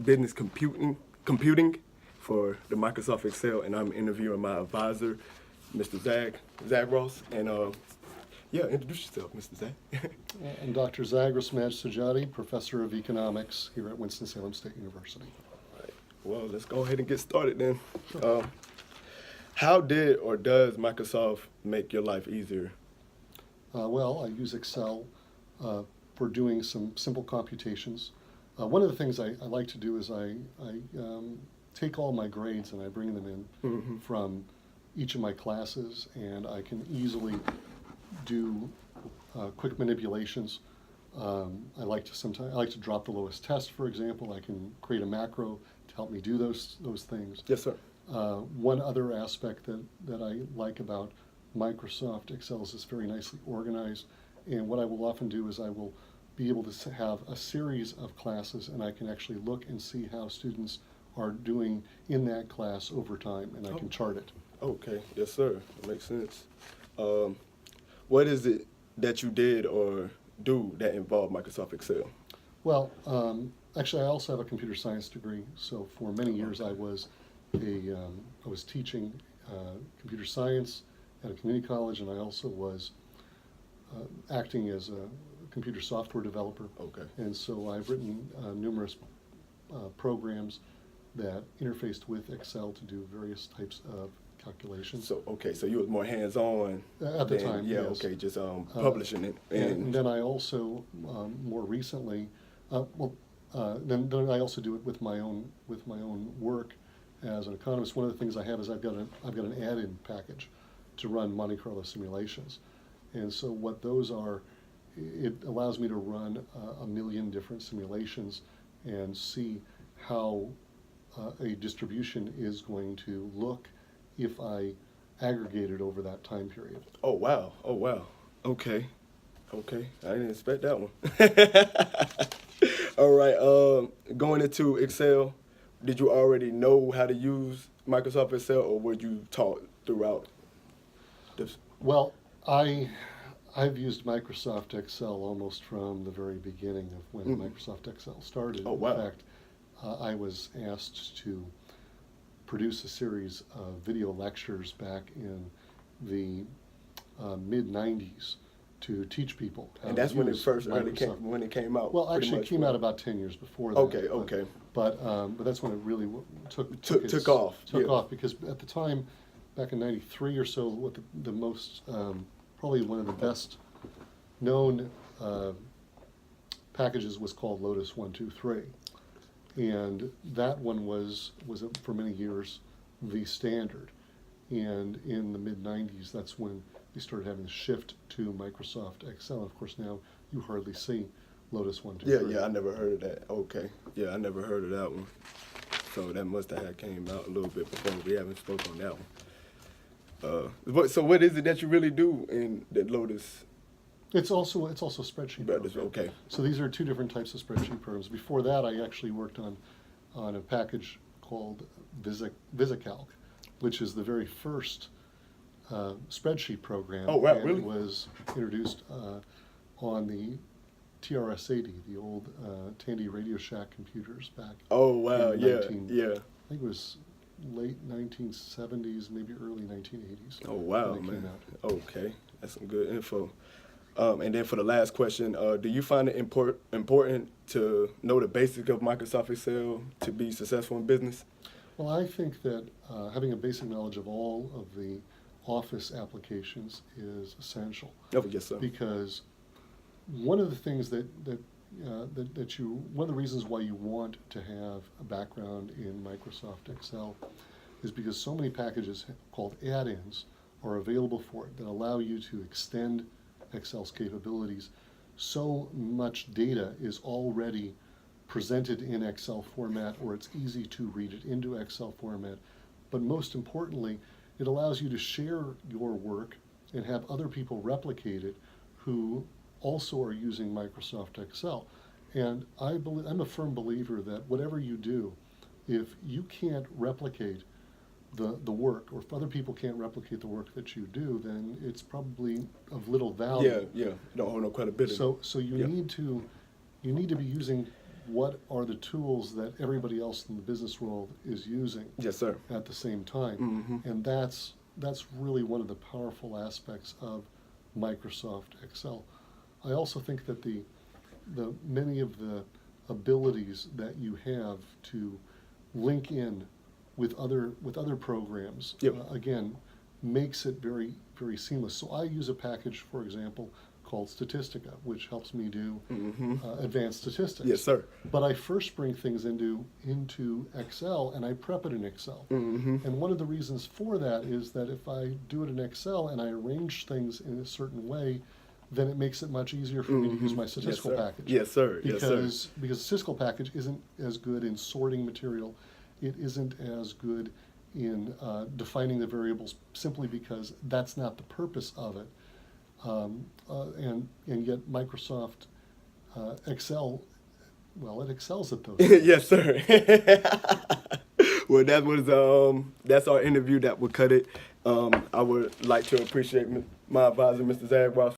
business computing for the Microsoft Excel, and I'm interviewing my advisor, Mr. Zag Ross. And yeah, introduce yourself, Mr. Zag. I'm Dr. Zagros Sajati, Professor of Economics here at Winston-Salem State University. All right. Well, let's go ahead and get started then. How did or does Microsoft make your life easier? Well, I use Excel for doing some simple computations. One of the things I like to do is I take all my grades and I bring them in from each of my classes, and I can easily do quick manipulations. I like to drop the lowest test, for example. I can create a macro to help me do those things. Yes, sir. One other aspect that I like about Microsoft Excel is it's very nicely organized, and what I will often do is I will be able to have a series of classes, and I can actually look and see how students are doing in that class over time, and I can chart it. Okay, yes, sir. That makes sense. What is it that you did or do that involved Microsoft Excel? Well, actually, I also have a computer science degree, so for many years I was teaching computer science at a community college, and I also was acting as a computer software developer. Okay. And so I've written numerous programs that interfaced with Excel to do various types of calculations. So, okay, so you was more hands-on At the time, yeah, yes. okay, just publishing it. And then I also, more recently, then I also do it with my own work as an economist. One of the things I have is I've got an add-in package to run Monte Carlo simulations, and so what those are, it allows me to run a million different simulations and see how a distribution is going to look if I aggregate it over that time period. Oh, wow. Oh, wow. Okay. Okay. I didn't expect that one. All right. Going into Excel, did you already know how to use Microsoft Excel, or were you taught throughout this? Well, I've used Microsoft Excel almost from the very beginning of when Microsoft Excel started. Oh, wow. In fact, I was asked to produce a series of video lectures back in the mid-90s to teach people how And that's to when it use first Microsoft. when it came out. Well, pretty actually, it much came when- out about 10 years before that. Okay, okay. But that's when it really Took off, Took yeah. off, because at the time, back in '93 or so, what the most, probably one of the best known packages was called Lotus 123. And that one was for many years the standard. And in the mid-90s, that's when they started having the shift to Microsoft Excel. Of course, now you hardly see Lotus 123. Yeah, I never heard of that. Okay. Yeah, I never heard of that one. So that must have had came out a little bit before. We haven't spoken on that one. So what is it that you really do in the Lotus? It's also a spreadsheet program. Okay. So these are two different types of spreadsheet programs. Before that, I actually worked on a package called VisiCalc, which is the very first spreadsheet program. Oh, wow, and really? It was introduced on the TRS-80, the old Tandy Radio Shack computers back. Oh, wow. in Yeah, 19 yeah. I think it was late 1970s, maybe early 1980s. Oh, wow, when it came man. out. Okay. That's some good info. And then for the last question, do you find it important to know the basics of Microsoft Excel to be successful in business? Well, I think that having a basic knowledge of all of the Office applications is essential. Oh, yes, sir. Because one of the things one of the reasons why you want to have a background in Microsoft Excel is because so many packages called add-ins are available for it that allow you to extend Excel's capabilities. So much data is already presented in Excel format, or it's easy to read it into Excel format. But most importantly, it allows you to share your work and have other people replicate it who also are using Microsoft Excel. And I'm a firm believer that whatever you do, if you can't replicate the work, or if other people can't replicate the work that you do, then it's probably of little value. Yeah, don't hold no credibility. So you Yeah. need to be using what are the tools that everybody else in the business world is using Yes, sir. at the same time. Mm-hmm. And that's really one of the powerful aspects of Microsoft Excel. I also think that the many of the abilities that you have to link in with other programs, Yep. again, makes it very, very seamless. So I use a package, for example, called Statistica, which helps me do advanced statistics. Yes, sir. But I first bring things into Excel, and I prep it in Excel. Mm-hmm. And one of the reasons for that is that if I do it in Excel and I arrange things in a certain way, then it makes it much easier for me to use my statistical yes, sir. package. Yes, sir. Yes, sir. Because the statistical package isn't as good in sorting material. It isn't as good in defining the variables, simply because that's not the purpose of it. And yet Microsoft Excel, well, it excels at those things. Yes, sir. Well, that's our interview. That would cut it. I would like to appreciate my advisor, Mr. Zagros,